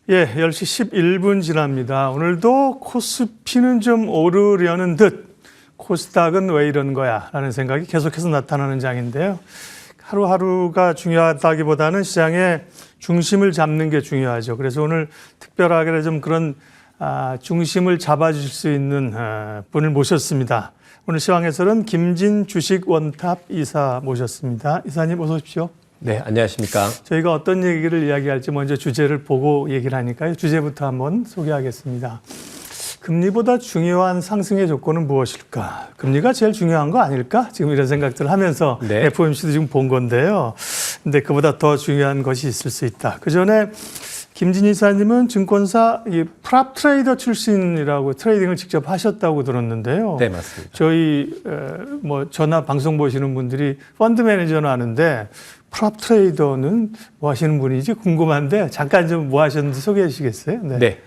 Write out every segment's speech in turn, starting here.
예, 10시 11분 지납니다. 오늘도 코스피는 좀 오르려는 듯 코스닥은 왜 이런 거야 라는 생각이 계속해서 나타나는 장인데요. 하루하루가 중요하다기보다는 시장의 중심을 잡는 게 중요하죠. 그래서 오늘 특별하게 좀 그런 중심을 잡아줄 수 있는 분을 모셨습니다. 오늘 시황에서는 김진 주식 원탑 이사 모셨습니다. 이사님 어서 오십시오. 네, 안녕하십니까. 저희가 어떤 얘기를 이야기할지 먼저 주제를 보고 얘기를 하니까요. 주제부터 한번 소개하겠습니다. 금리보다 중요한 상승의 조건은 무엇일까? 금리가 제일 중요한 거 아닐까? 지금 이런 생각들을 하면서 네. FOMC도 지금 본 건데요. 근데 그보다 더 중요한 것이 있을 수 있다. 그 전에 김진 이사님은 증권사 프랍 트레이더 출신이라고 트레이딩을 직접 하셨다고 들었는데요. 네, 맞습니다. 저희 전화 방송 보시는 분들이 펀드 매니저는 아는데 프랍 트레이더는 뭐 하시는 분이지 궁금한데 잠깐 좀 뭐 하셨는지 소개해 주시겠어요? 네.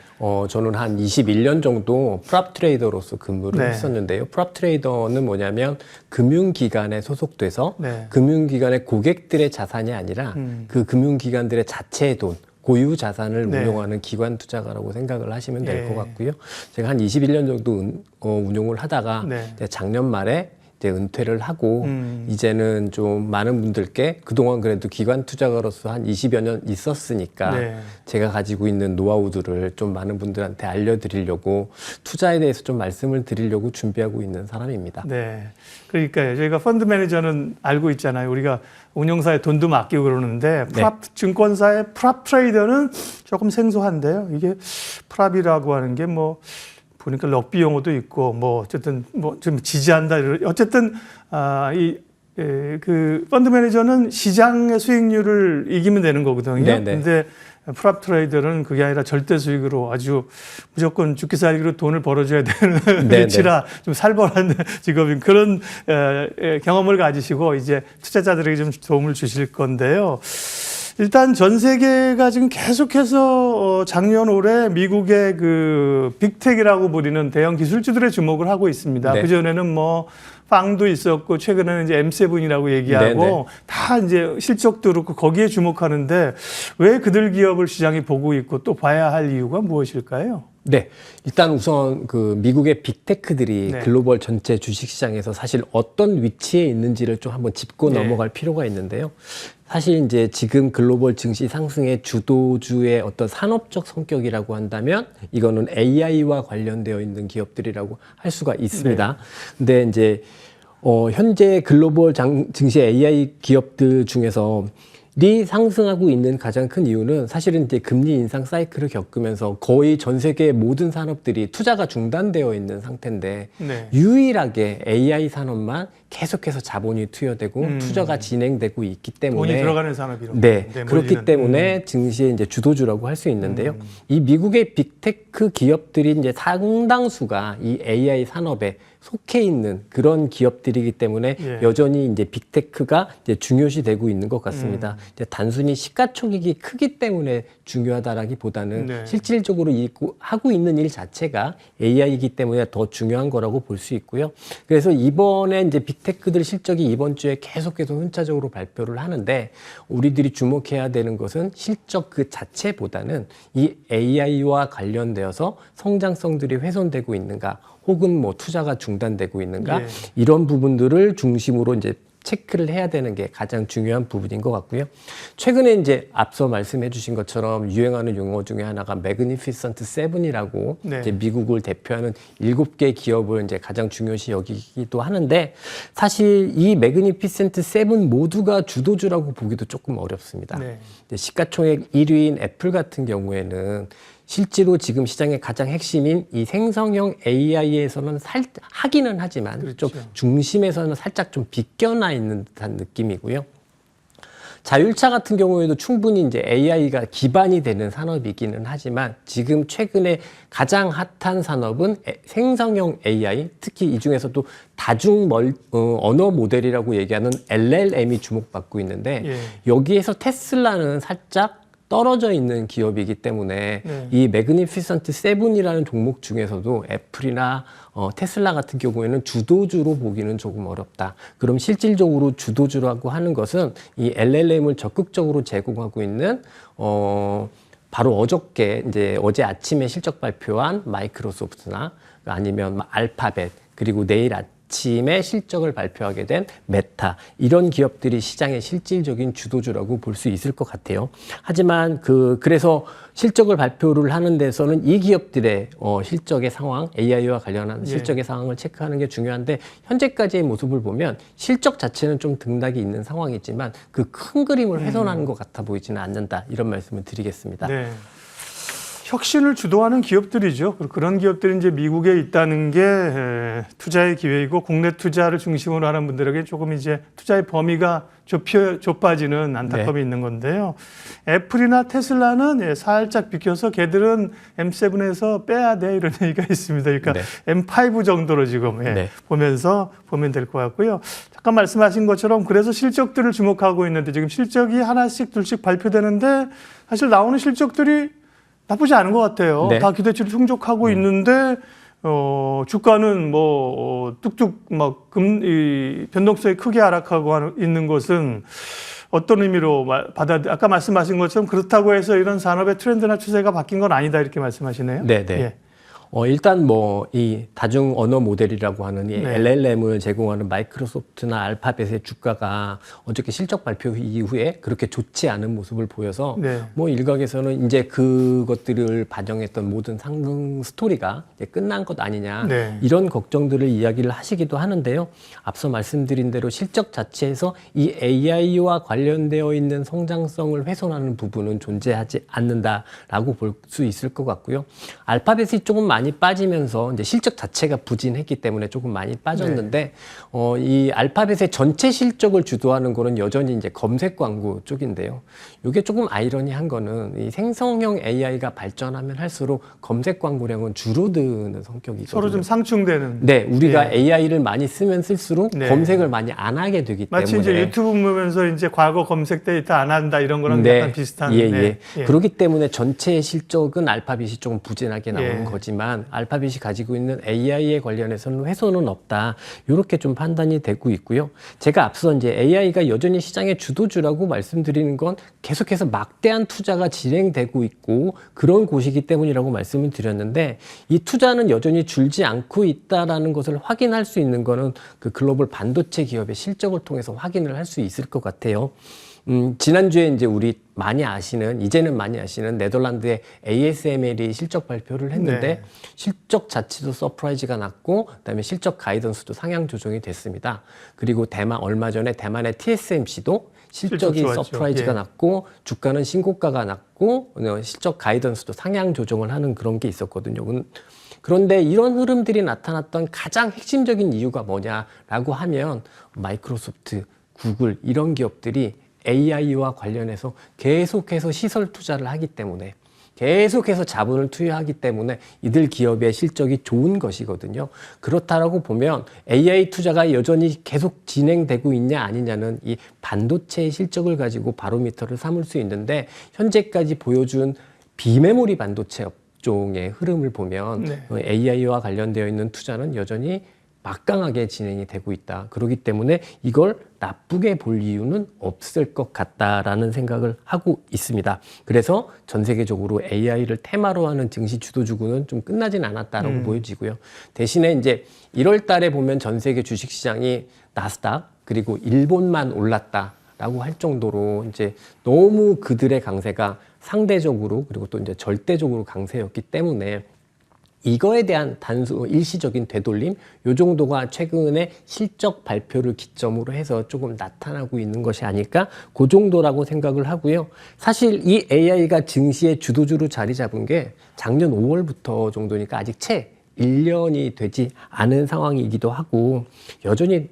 저는 한 21년 정도 프랍 트레이더로서 근무를 네. 했었는데요. 프랍 트레이더는 뭐냐면 금융기관에 소속돼서 네. 금융기관의 고객들의 자산이 아니라 그 금융기관들의 자체의 돈, 고유 자산을 네. 운용하는 기관 투자가라고 생각을 하시면 될 것 네. 같고요. 제가 한 21년 정도 운용을 하다가 네. 작년 말에 이제 은퇴를 하고 이제는 좀 많은 분들께 그동안 그래도 기관 투자가로서 한 20여 년 있었으니까 네. 제가 가지고 있는 노하우들을 좀 많은 분들한테 알려드리려고 투자에 대해서 좀 말씀을 드리려고 준비하고 있는 사람입니다. 네. 그러니까요. 저희가 펀드 매니저는 알고 있잖아요. 우리가 운용사에 돈도 맡기고 그러는데 증권사의 프랍 트레이더는 조금 생소한데요. 이게 프랍이라고 하는 게 뭐 보니까 럭비 용어도 있고 뭐 어쨌든 뭐 좀 지지한다. 어쨌든 그 펀드 매니저는 시장의 수익률을 이기면 되는 거거든요. 근데 프랍 트레이더는 그게 아니라 절대 수익으로 아주 무조건 죽기 살기로 돈을 벌어줘야 되는 위치라 좀 살벌한 직업인 그런 경험을 가지시고 이제 투자자들에게 좀 도움을 주실 건데요. 일단 전 세계가 지금 계속해서 작년 올해 미국의 그 빅텍이라고 불리는 대형 기술주들의 주목을 하고 있습니다. 네. 그전에는 뭐 빵도 있었고 최근에는 이제 M7이라고 얘기하고 네네. 다 이제 실적도 그렇고 거기에 주목하는데 왜 그들 기업을 시장이 보고 있고 또 봐야 할 이유가 무엇일까요? 네. 일단 우선 그 미국의 빅테크들이 네. 글로벌 전체 주식시장에서 사실 어떤 위치에 있는지를 좀 한번 짚고 네. 넘어갈 필요가 있는데요. 사실 이제 지금 글로벌 증시 상승의 주도주의 어떤 산업적 성격이라고 한다면 이거는 AI와 관련되어 있는 기업들이라고 할 수가 있습니다. 네. 근데 이제 현재 글로벌 증시 AI 기업들 중에서 상승하고 있는 가장 큰 이유는 사실은 이제 금리 인상 사이클을 겪으면서 거의 전 세계 모든 산업들이 투자가 중단되어 있는 상태인데 네. 유일하게 AI 산업만 계속해서 자본이 투여되고 투자가 진행되고 있기 때문에 돈이 들어가는 산업이라고. 네, 그렇기 때문에 증시의 이제 주도주라고 할 수 있는데요. 이 미국의 빅테크 기업들이 이제 상당수가 이 AI 산업에 속해 있는 그런 기업들이기 때문에 여전히 이제 빅테크가 이제 중요시되고 있는 것 같습니다. 이제 단순히 시가총액이 크기 때문에 중요하다라기보다는 실질적으로 하고 있는 일 자체가 AI이기 때문에 더 중요한 거라고 볼 수 있고요. 그래서 이번에 이제 빅테크들 실적이 이번 주에 계속해서 순차적으로 발표를 하는데 우리들이 주목해야 되는 것은 실적 그 자체보다는 이 AI와 관련되어서 성장성들이 훼손되고 있는가 혹은 뭐 투자가 중단되고 있는가 이런 부분들을 중심으로 이제 체크를 해야 되는 게 가장 중요한 부분인 것 같고요. 최근에 이제 앞서 말씀해 주신 것처럼 유행하는 용어 중에 하나가 매그니피선트 세븐이라고 이제 미국을 대표하는 7개 기업을 이제 가장 중요시 여기기도 하는데 사실 이 매그니피선트 세븐 모두가 주도주라고 보기도 조금 어렵습니다. 시가총액 1위인 애플 같은 경우에는 실제로 지금 시장의 가장 핵심인 이 생성형 AI에서는 하기는 하지만 좀 중심에서는 살짝 좀 비껴나 있는 듯한 느낌이고요. 자율차 같은 경우에도 충분히 이제 AI가 기반이 되는 산업이기는 하지만 지금 최근에 가장 핫한 산업은 생성형 AI, 특히 이 중에서도 다중 언어 모델이라고 얘기하는 LLM이 주목받고 있는데 여기에서 테슬라는 살짝 떨어져 있는 기업이기 때문에 이 매그니피선트 세븐이라는 종목 중에서도 애플이나 테슬라 같은 경우에는 주도주로 보기는 조금 어렵다. 그럼 실질적으로 주도주라고 하는 것은 이 LLM을 적극적으로 제공하고 있는 바로 어제 아침에 실적 발표한 마이크로소프트나 아니면 알파벳, 그리고 내일 아침에 실적을 발표하게 된 메타, 이런 기업들이 시장의 실질적인 주도주라고 볼 수 있을 것 같아요. 하지만 그래서 실적을 발표를 하는 데서는 이 기업들의 실적의 상황, AI와 관련한 실적의 상황을 체크하는 게 중요한데, 현재까지의 모습을 보면 실적 자체는 좀 등락이 있는 상황이지만 그 큰 그림을 훼손하는 것 같아 보이지는 않는다, 이런 말씀을 드리겠습니다. 네. 혁신을 주도하는 기업들이죠. 그런 기업들이 이제 미국에 있다는 게 투자의 기회이고, 국내 투자를 중심으로 하는 분들에게 조금 이제 투자의 범위가 좁아지는 안타까움이 있는 건데요. 애플이나 테슬라는 살짝 비켜서 걔들은 M7에서 빼야 돼, 이런 얘기가 있습니다. 그러니까 M5 정도로 지금 보면서 보면 될 것 같고요. 잠깐 말씀하신 것처럼 그래서 실적들을 주목하고 있는데, 지금 실적이 하나씩 둘씩 발표되는데 사실 나오는 실적들이 나쁘지 않은 것 같아요. 다 기대치를 충족하고 있는데, 주가는 뚝뚝 이 변동성이 크게 하락하고 있는 것은 어떤 의미로 아까 말씀하신 것처럼 그렇다고 해서 이런 산업의 트렌드나 추세가 바뀐 건 아니다, 이렇게 말씀하시네요. 네. 일단 이 다중 언어 모델이라고 하는 이 LLM을 제공하는 마이크로소프트나 알파벳의 주가가 어저께 실적 발표 이후에 그렇게 좋지 않은 모습을 보여서 일각에서는 이제 그것들을 반영했던 모든 상승 스토리가 이제 끝난 것 아니냐, 이런 걱정들을 이야기를 하시기도 하는데요. 앞서 말씀드린 대로 실적 자체에서 이 AI와 관련되어 있는 성장성을 훼손하는 부분은 존재하지 않는다라고 볼 수 있을 것 같고요. 알파벳이 조금 많이 빠지면서 이제 실적 자체가 부진했기 때문에 조금 많이 빠졌는데, 이 알파벳의 전체 실적을 주도하는 거는 여전히 이제 검색 광고 쪽인데요. 이게 조금 아이러니한 거는 이 생성형 AI가 발전하면 할수록 검색 광고량은 줄어드는 성격이거든요. 서로 좀 상충되는. 우리가 AI를 많이 쓰면 쓸수록 검색을 많이 안 하게 되기 때문에. 마치 이제 유튜브 보면서 이제 과거 검색 데이터 안 한다, 이런 거랑 약간 비슷한. 그렇기 때문에 전체 실적은 알파벳이 조금 부진하게 나오는 거지만, 알파벳이 가지고 있는 AI에 관련해서는 훼손은 없다, 이렇게 좀 판단이 되고 있고요. 제가 앞서 이제 AI가 여전히 시장의 주도주라고 말씀드리는 건 계속해서 막대한 투자가 진행되고 있고 그런 곳이기 때문이라고 말씀을 드렸는데, 이 투자는 여전히 줄지 않고 있다라는 것을 확인할 수 있는 거는 그 글로벌 반도체 기업의 실적을 통해서 확인을 할 수 있을 것 같아요. 지난주에 이제 이제는 많이 아시는 네덜란드의 ASML이 실적 발표를 했는데, 실적 자체도 서프라이즈가 났고, 그다음에 실적 가이던스도 상향 조정이 됐습니다. 그리고 얼마 전에 대만의 TSMC도 실적이 서프라이즈가 났고, 주가는 신고가가 났고, 실적 가이던스도 상향 조정을 하는 그런 게 있었거든요. 그런데 이런 흐름들이 나타났던 가장 핵심적인 이유가 뭐냐라고 하면, 마이크로소프트, 구글, 이런 기업들이 AI와 관련해서 계속해서 시설 투자를 하기 때문에, 계속해서 자본을 투여하기 때문에 이들 기업의 실적이 좋은 것이거든요. 그렇다라고 보면 AI 투자가 여전히 계속 진행되고 있냐 아니냐는 이 반도체의 실적을 가지고 바로미터를 삼을 수 있는데, 현재까지 보여준 비메모리 반도체 업종의 흐름을 보면 AI와 관련되어 있는 투자는 여전히 막강하게 진행이 되고 있다. 그렇기 때문에 이걸 나쁘게 볼 이유는 없을 것 같다라는 생각을 하고 있습니다. 그래서 전 세계적으로 AI를 테마로 하는 증시 주도주구는 좀 끝나진 않았다라고 보여지고요. 대신에 이제 1월 달에 보면 전 세계 주식시장이 나스닥 그리고 일본만 올랐다라고 할 정도로 이제 너무 그들의 강세가 상대적으로 그리고 또 이제 절대적으로 강세였기 때문에, 이거에 대한 일시적인 되돌림, 요 정도가 최근에 실적 발표를 기점으로 해서 조금 나타나고 있는 것이 아닐까, 그 정도라고 생각을 하고요. 사실 이 AI가 증시의 주도주로 자리 잡은 게 작년 5월부터 정도니까 아직 채 1년이 되지 않은 상황이기도 하고, 여전히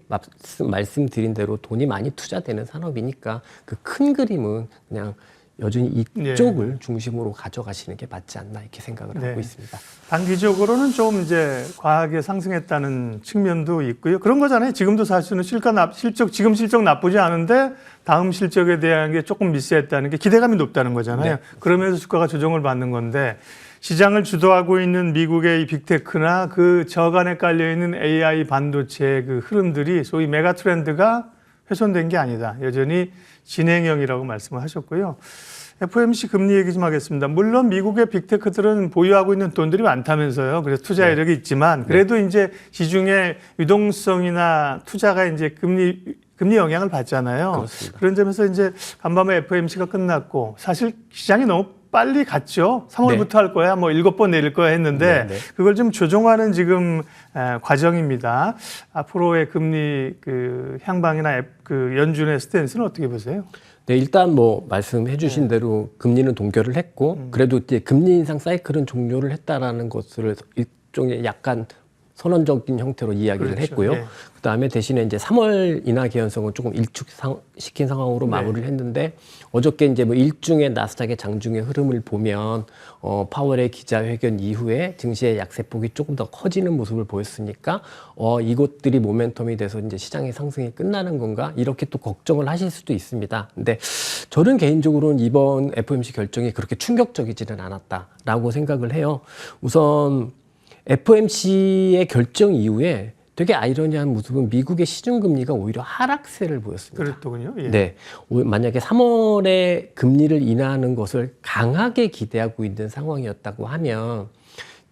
말씀드린 대로 돈이 많이 투자되는 산업이니까 그 큰 그림은 그냥 여전히 이쪽을 중심으로 가져가시는 게 맞지 않나, 이렇게 생각을 하고 있습니다. 단기적으로는 좀 이제 과하게 상승했다는 측면도 있고요. 그런 거잖아요. 지금도 사실은 지금 실적 나쁘지 않은데 다음 실적에 대한 게 조금 미스했다는 게 기대감이 높다는 거잖아요. 그러면서 주가가 조정을 받는 건데, 시장을 주도하고 있는 미국의 이 빅테크나 그 저간에 깔려 있는 AI 반도체의 그 흐름들이 소위 메가 트렌드가 훼손된 게 아니다, 여전히 진행형이라고 말씀을 하셨고요. FOMC 금리 얘기 좀 하겠습니다. 물론 미국의 빅테크들은 보유하고 있는 돈들이 많다면서요. 그래서 투자 이력이 있지만 그래도 이제 시중에 유동성이나 투자가 이제 금리 영향을 받잖아요. 그렇습니다. 그런 점에서 이제 간밤에 FOMC가 끝났고 사실 시장이 너무 빨리 갔죠. 3월부터 할 거야, 뭐 7번 내릴 거야 했는데 그걸 좀 조정하는 지금 과정입니다. 앞으로의 금리 그 향방이나 그 연준의 스탠스는 어떻게 보세요? 네, 일단 뭐 말씀해 주신 대로 금리는 동결을 했고 그래도 이제 금리 인상 사이클은 종료를 했다라는 것을 일종의 약간 선언적인 형태로 이야기를 했고요. 그다음에 대신에 이제 3월 인하 개연성은 조금 일축시킨 상황으로 마무리를 했는데 어저께 이제 뭐 일중의 나스닥의 장중의 흐름을 보면 파월의 기자회견 이후에 증시의 약세폭이 조금 더 커지는 모습을 보였으니까 이것들이 모멘텀이 돼서 이제 시장의 상승이 끝나는 건가 이렇게 또 걱정을 하실 수도 있습니다. 근데 저는 개인적으로는 이번 FOMC 결정이 그렇게 충격적이지는 않았다라고 생각을 해요. 우선 FOMC의 결정 이후에 되게 아이러니한 모습은 미국의 시중금리가 오히려 하락세를 보였습니다. 그랬더군요. 예. 네. 만약에 3월에 금리를 인하하는 것을 강하게 기대하고 있는 상황이었다고 하면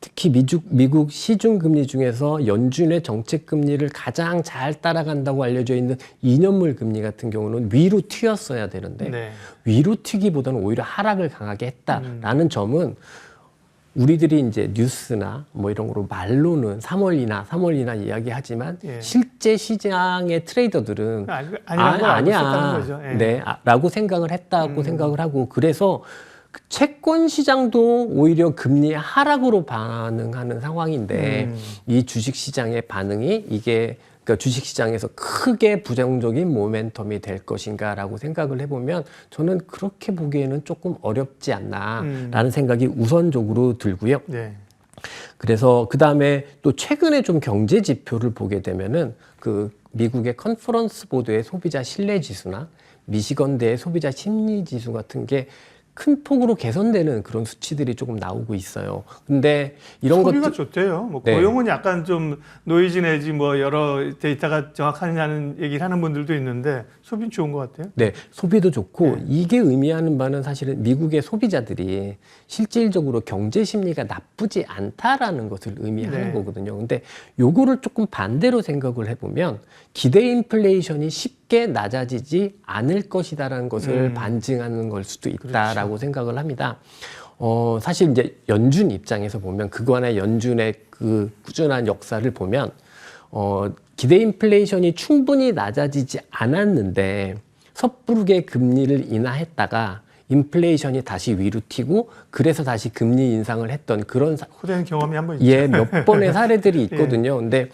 특히 미국 시중금리 중에서 연준의 정책금리를 가장 잘 따라간다고 알려져 있는 2년물 금리 같은 경우는 위로 튀었어야 되는데 위로 튀기보다는 오히려 하락을 강하게 했다라는 점은 우리들이 이제 뉴스나 뭐 이런 거로 말로는 3월 인하 이야기하지만 실제 시장의 트레이더들은 아니야. 거죠. 라고 생각을 했다고 생각을 하고 그래서 채권 시장도 오히려 금리 하락으로 반응하는 상황인데 이 주식 시장의 반응이 이게 그러니까 주식시장에서 크게 부정적인 모멘텀이 될 것인가라고 생각을 해보면 저는 그렇게 보기에는 조금 어렵지 않나라는 생각이 우선적으로 들고요. 그래서 그 다음에 또 최근에 좀 경제 지표를 보게 되면은 그 미국의 컨퍼런스 보드의 소비자 신뢰 지수나 미시건대의 소비자 심리 지수 같은 게 큰 폭으로 개선되는 그런 수치들이 조금 나오고 있어요. 근데 이런 소비가 좋대요. 뭐 고용은 약간 좀 노이즈 내지 뭐 여러 데이터가 정확하냐는 얘기를 하는 분들도 있는데 소비는 좋은 것 같아요. 네, 소비도 좋고 이게 의미하는 바는 사실은 미국의 소비자들이 실질적으로 경제 심리가 나쁘지 않다라는 것을 의미하는 거거든요. 근데 요거를 조금 반대로 생각을 해보면 기대 인플레이션이 쉽게 낮아지지 않을 것이다라는 것을 반증하는 걸 수도 있다라고 생각을 합니다. 사실 이제 연준 입장에서 보면 그간의 연준의 그 꾸준한 역사를 보면 기대 인플레이션이 충분히 낮아지지 않았는데 섣부르게 금리를 인하했다가 인플레이션이 다시 위로 튀고 그래서 다시 금리 인상을 했던 그런 후대인 경험이 한번 있죠. 몇 번의 사례들이 있거든요. 근데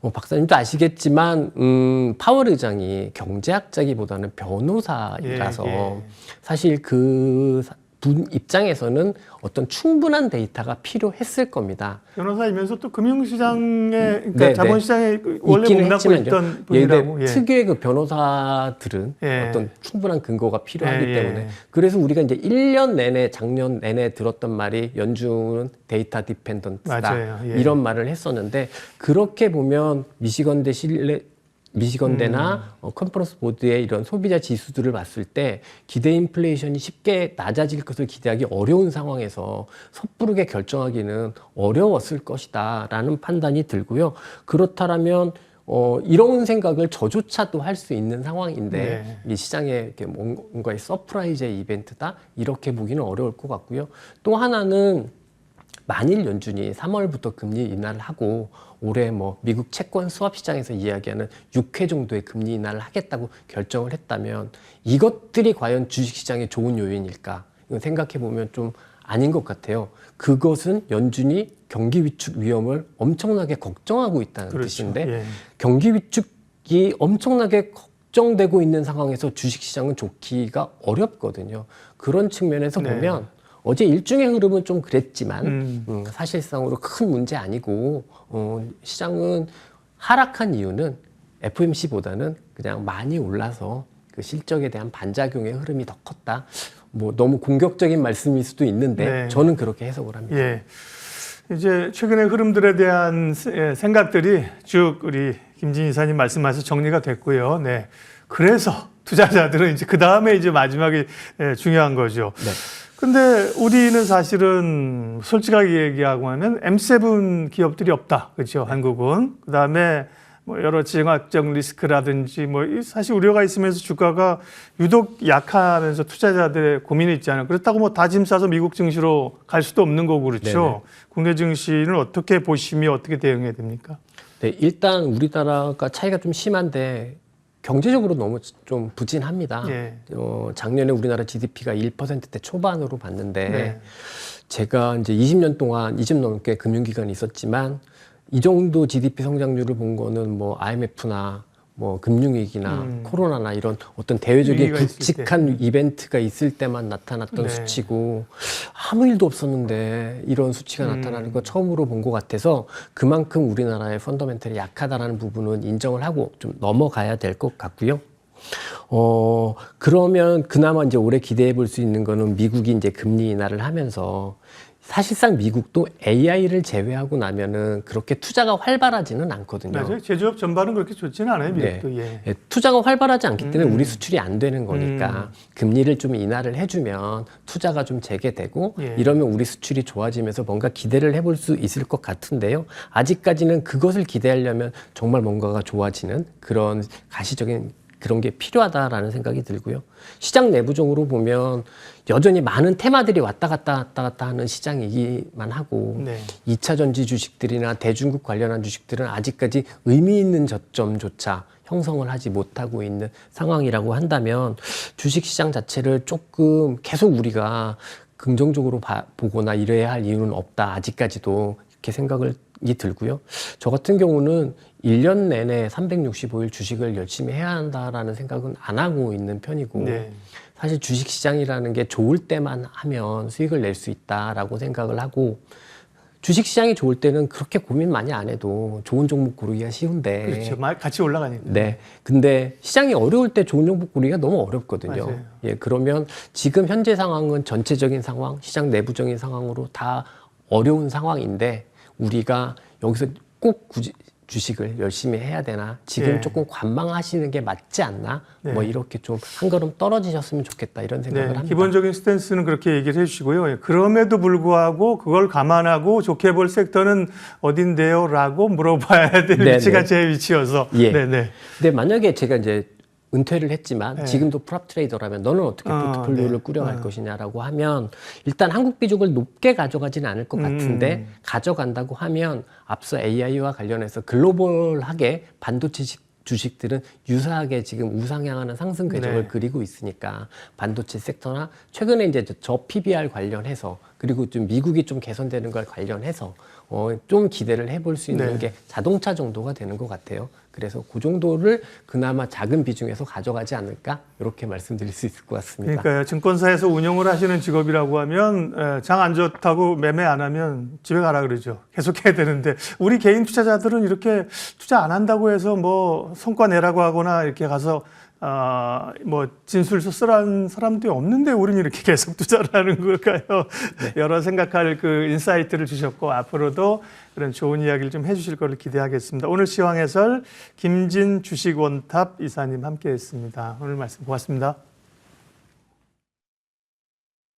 박사님도 아시겠지만 파월 의장이 경제학자기보다는 변호사라서 사실 그 분 입장에서는 어떤 충분한 데이터가 필요했을 겁니다. 변호사이면서 또 금융시장에 그러니까 자본시장에 원래 몸담고 있던 분이라고. 특유의 그 변호사들은 어떤 충분한 근거가 필요하기 때문에 그래서 우리가 이제 1년 내내 작년 내내 들었던 말이 연준은 데이터 디펜던트다 이런 말을 했었는데 그렇게 보면 미시건대나 컨퍼런스 보드의 이런 소비자 지수들을 봤을 때 기대 인플레이션이 쉽게 낮아질 것을 기대하기 어려운 상황에서 섣부르게 결정하기는 어려웠을 것이다 라는 판단이 들고요. 그렇다면 이런 생각을 저조차도 할 수 있는 상황인데 이 시장에 이렇게 뭔가의 서프라이즈의 이벤트다 이렇게 보기는 어려울 것 같고요. 또 하나는 만일 연준이 3월부터 금리 인하를 하고 올해 뭐 미국 채권 수합 시장에서 이야기하는 6회 정도의 금리 인하를 하겠다고 결정을 했다면 이것들이 과연 주식시장에 좋은 요인일까? 이건 생각해 보면 좀 아닌 것 같아요. 그것은 연준이 경기 위축 위험을 엄청나게 걱정하고 있다는 뜻인데 경기 위축이 엄청나게 걱정되고 있는 상황에서 주식시장은 좋기가 어렵거든요. 그런 측면에서 보면 어제 일중의 흐름은 좀 그랬지만 사실상으로 큰 문제 아니고 시장은 하락한 이유는 FOMC보다는 그냥 많이 올라서 그 실적에 대한 반작용의 흐름이 더 컸다. 뭐 너무 공격적인 말씀일 수도 있는데 저는 그렇게 해석을 합니다. 이제 최근의 흐름들에 대한 생각들이 쭉 우리 김진희 이사님 말씀하셔서 정리가 됐고요. 그래서 투자자들은 이제 그 다음에 이제 마지막에 중요한 거죠. 네. 근데 우리는 사실은 솔직하게 얘기하고 하면 M7 기업들이 없다. 그렇죠. 한국은. 그 다음에 뭐 여러 지정학적 리스크라든지 뭐 사실 우려가 있으면서 주가가 유독 약하면서 투자자들의 고민이 있잖아요. 그렇다고 뭐 다 짐 싸서 미국 증시로 갈 수도 없는 거고 그렇죠. 네네. 국내 증시는 어떻게 보시며 어떻게 대응해야 됩니까? 네, 일단 우리나라가 차이가 좀 심한데 경제적으로 너무 좀 부진합니다. 예. 작년에 우리나라 GDP가 1%대 초반으로 봤는데 네. 제가 이제 20년 동안 20년 넘게 금융기관이 있었지만 이 정도 GDP 성장률을 본 거는 뭐 IMF나 뭐 금융위기나 코로나나 이런 어떤 대외적인 굵직한 이벤트가 있을 때만 나타났던 네. 수치고 아무 일도 없었는데 이런 수치가 나타나는 거 처음으로 본 것 같아서 그만큼 우리나라의 펀더멘털이 약하다라는 부분은 인정을 하고 좀 넘어가야 될 것 같고요. 그러면 그나마 이제 올해 기대해 볼 수 있는 거는 미국이 이제 금리 인하를 하면서 사실상 미국도 AI를 제외하고 나면은 그렇게 투자가 활발하지는 않거든요. 맞아요. 제조업 전반은 그렇게 좋지는 않아요, 미국도. 네. 예. 투자가 활발하지 않기 때문에 우리 수출이 안 되는 거니까 금리를 좀 인하를 해주면 투자가 좀 재개되고 예. 이러면 우리 수출이 좋아지면서 뭔가 기대를 해볼 수 있을 것 같은데요. 아직까지는 그것을 기대하려면 정말 뭔가가 좋아지는 그런 가시적인 그런 게 필요하다라는 생각이 들고요. 시장 내부적으로 보면 여전히 많은 테마들이 왔다 갔다 하는 시장이기만 하고 네. 2차 전지 주식들이나 대중국 관련한 주식들은 아직까지 의미 있는 저점조차 형성을 하지 못하고 있는 상황이라고 한다면 주식시장 자체를 조금 계속 우리가 긍정적으로 보거나 이래야 할 이유는 없다. 아직까지도 이렇게 생각이 들고요. 저 같은 경우는 1년 내내 365일 주식을 열심히 해야 한다라는 생각은 안 하고 있는 편이고 네. 사실 주식시장이라는 게 좋을 때만 하면 수익을 낼 수 있다라고 생각을 하고 주식시장이 좋을 때는 그렇게 고민 많이 안 해도 좋은 종목 고르기가 쉬운데 그렇죠. 같이 올라가니까. 네. 근데 시장이 어려울 때 좋은 종목 고르기가 너무 어렵거든요. 맞아요. 예, 그러면 지금 현재 상황은 전체적인 상황, 시장 내부적인 상황으로 다 어려운 상황인데 우리가 여기서 꼭 굳이 주식을 열심히 해야 되나? 지금 네. 조금 관망하시는 게 맞지 않나? 네. 뭐 이렇게 좀 한 걸음 떨어지셨으면 좋겠다 이런 생각을 합니다. 기본적인 스탠스는 그렇게 얘기를 해주시고요. 그럼에도 불구하고 그걸 감안하고 좋게 볼 섹터는 어딘데요? 라고 물어봐야 될 위치가 제 위치여서. 예. 네네. 근데 만약에 제가 이제 은퇴를 했지만 네. 지금도 프랍 트레이더라면 너는 어떻게 포트폴리오를 네. 꾸려갈 것이냐라고 하면 일단 한국 비중을 높게 가져가지는 않을 것 같은데 가져간다고 하면 앞서 AI와 관련해서 글로벌하게 반도체 주식들은 유사하게 지금 우상향하는 상승 궤적을 네. 그리고 있으니까 반도체 섹터나 최근에 이제 저 PBR 관련해서 그리고 좀 미국이 좀 개선되는 걸 관련해서 좀 기대를 해볼 수 있는 네. 게 자동차 정도가 되는 것 같아요. 그래서 그 정도를 그나마 작은 비중에서 가져가지 않을까 이렇게 말씀드릴 수 있을 것 같습니다. 그러니까요. 증권사에서 운영을 하시는 직업이라고 하면 장 안 좋다고 매매 안 하면 집에 가라 그러죠. 계속 해야 되는데 우리 개인 투자자들은 이렇게 투자 안 한다고 해서 뭐 성과 내라고 하거나 이렇게 가서 뭐 진술서 쓰라는 사람들이 없는데 우리는 이렇게 계속 투자를 하는 걸까요? 네. 여러 생각할 그 인사이트를 주셨고 앞으로도 그런 좋은 이야기를 좀 해주실 거를 기대하겠습니다. 오늘 시황해설 김진 주식원탑 이사님 함께했습니다. 오늘 말씀 고맙습니다.